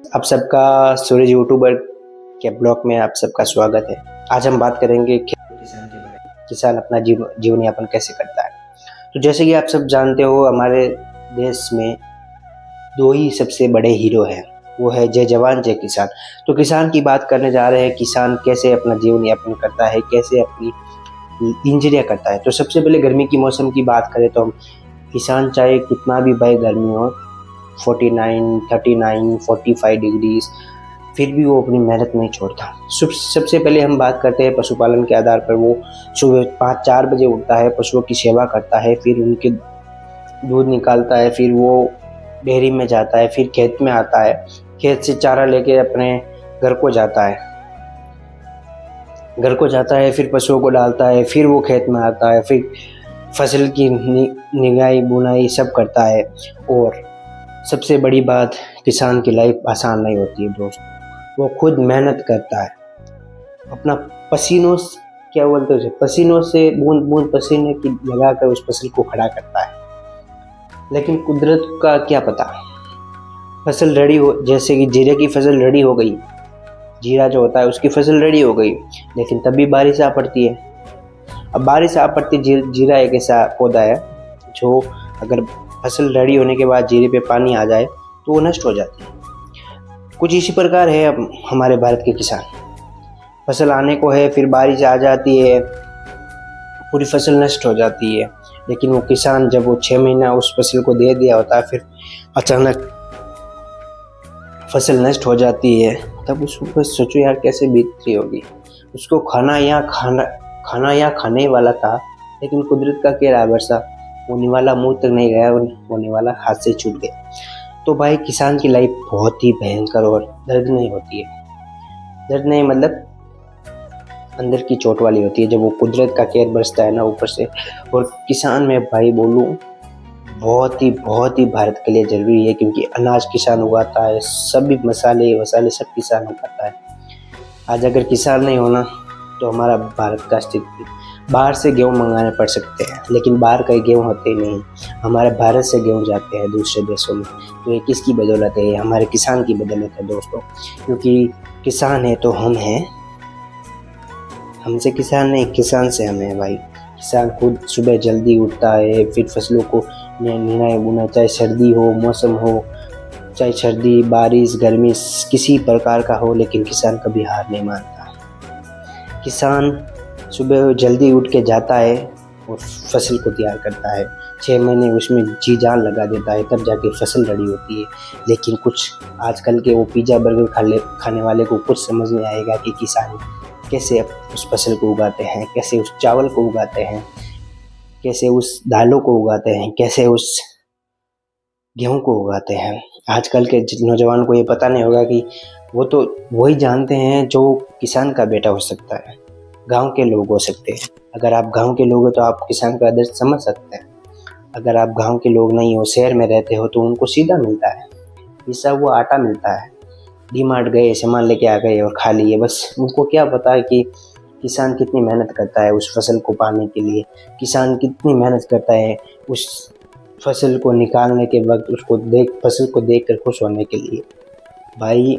आप सबका सूरज यूट्यूबर के ब्लॉग में आप सबका स्वागत है। आज हम बात करेंगे किसान के बारे में। किसान अपना जीवन यापन कैसे करता है। तो जैसे कि आप सब जानते हो, हमारे देश में दो ही सबसे बड़े हीरो हैं, वो है जय जवान जय किसान। तो किसान की बात करने जा रहे हैं। किसान कैसे अपना जीवन यापन करता है, कैसे अपनी दिनचर्या करता है। तो सबसे पहले गर्मी की मौसम की बात करें तो हम किसान चाहे कितना भी भाई गर्मी हो, 49, 39, 45 डिग्रीज, फिर भी वो अपनी मेहनत नहीं छोड़ता। सबसे पहले हम बात करते हैं पशुपालन के आधार पर। वो सुबह 5-4 बजे उठता है, पशुओं की सेवा करता है, फिर उनके दूध निकालता है, फिर वो डेयरी में जाता है, फिर खेत में आता है, खेत से चारा लेके अपने घर को जाता है फिर पशुओं को डालता है, फिर वो खेत में आता है, फिर फसल की निगाही बुनाई सब करता है। और सबसे बड़ी बात, किसान की लाइफ आसान नहीं होती है दोस्त। वो खुद मेहनत करता है, अपना पसीनों क्या बोलते हैं, पसीनों से बूंद बूंद पसीने की लगाकर उस फसल को खड़ा करता है। लेकिन कुदरत का क्या पता, फसल रेडी हो, जैसे कि जीरे की फसल रेडी हो गई, जीरा जो होता है उसकी फसल रेडी हो गई, लेकिन तभी बारिश आ पड़ती है। अब बारिश आ पड़ती, जीरा एक ऐसा पौधा है जो अगर फसल रेडी होने के बाद जीरे पे पानी आ जाए तो वो नष्ट हो जाती है। कुछ इसी प्रकार है अब हमारे भारत के किसान। फसल आने को है, फिर बारिश आ जाती है, पूरी फसल नष्ट हो जाती है। लेकिन वो किसान जब वो 6 महीना उस फसल को दे दिया होता है, फिर अचानक फसल नष्ट हो जाती है, तब उसको सोचो यार कैसे बीत रही होगी। उसको खाना यहाँ खाने वाला था, लेकिन कुदरत का क्या भरोसा, होने वाला मुंह तक नहीं गया, होने वाला हाथ से छूट गया। तो भाई किसान की लाइफ बहुत ही भयंकर और दर्द नहीं होती है। दर्द नहीं मतलब अंदर की चोट वाली होती है, जब वो कुदरत का कहर बरसता है ना ऊपर से। और किसान में भाई बोलूँ बहुत ही भारत के लिए जरूरी है, क्योंकि अनाज किसान उगाता है, सभी मसाले वसाले सब किसान उगाता है। आज अगर किसान नहीं होना तो हमारा भारत का अस्तित्व, बाहर से गेहूँ मंगाने पड़ सकते हैं, लेकिन बाहर का गेहूँ होते नहीं, हमारे भारत से गेहूँ जाते हैं दूसरे देशों में। तो ये किसकी बदौलत है? ये हमारे किसान की बदौलत है दोस्तों। क्योंकि किसान है तो हम हैं, हमसे किसान नहीं, किसान से हम हैं भाई। किसान खुद सुबह जल्दी उठता है, फिर फसलों को निराई बुनाई, चाहे सर्दी हो, मौसम हो, चाहे सर्दी बारिश गर्मी किसी प्रकार का हो, लेकिन किसान कभी हार नहीं मानता। किसान सुबह जल्दी उठ के जाता है और फसल को तैयार करता है, 6 महीने उसमें जी जान लगा देता है, तब जाके फसल रेडी होती है। लेकिन कुछ आजकल के वो पिज़्ज़ा बर्गर खाने वाले को कुछ समझ नहीं आएगा कि किसान कैसे उस फसल को उगाते हैं, कैसे उस चावल को उगाते हैं, कैसे उस दालों को उगाते हैं, कैसे उस गेहूं को उगाते हैं। आजकल के नौजवान को ये पता नहीं होगा कि वो तो वही जानते हैं जो किसान का बेटा हो सकता है, गांव के लोग हो सकते हैं। अगर आप गांव के लोग हो तो आप किसान का दर्द समझ सकते हैं। अगर आप गांव के लोग नहीं हो, शहर में रहते हो, तो उनको सीधा मिलता है, पिसा हुआ आटा मिलता है। डी-मार्ट गए, सामान लेके आ गए और खा लिए, बस। उनको क्या पता है कि किसान कितनी मेहनत करता है उस फसल को पाने के लिए, किसान कितनी मेहनत करता है उस फसल को निकालने के वक्त, उसको फसल को देख कर खुश होने के लिए। भाई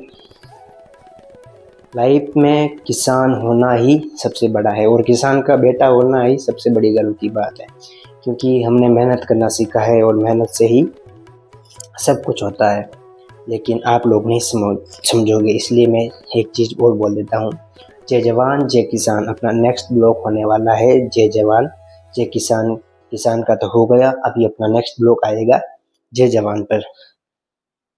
लाइफ में किसान होना ही सबसे बड़ा है, और किसान का बेटा होना ही सबसे बड़ी गर्व की बात है। क्योंकि हमने मेहनत करना सीखा है और मेहनत से ही सब कुछ होता है। लेकिन आप लोग नहीं समझोगे, इसलिए मैं एक चीज़ और बोल देता हूँ। जय जवान जय किसान अपना नेक्स्ट ब्लॉग होने वाला है। जय जवान जय किसान। किसान का तो हो गया, अभी अपना नेक्स्ट ब्लॉग आएगा जय जवान पर।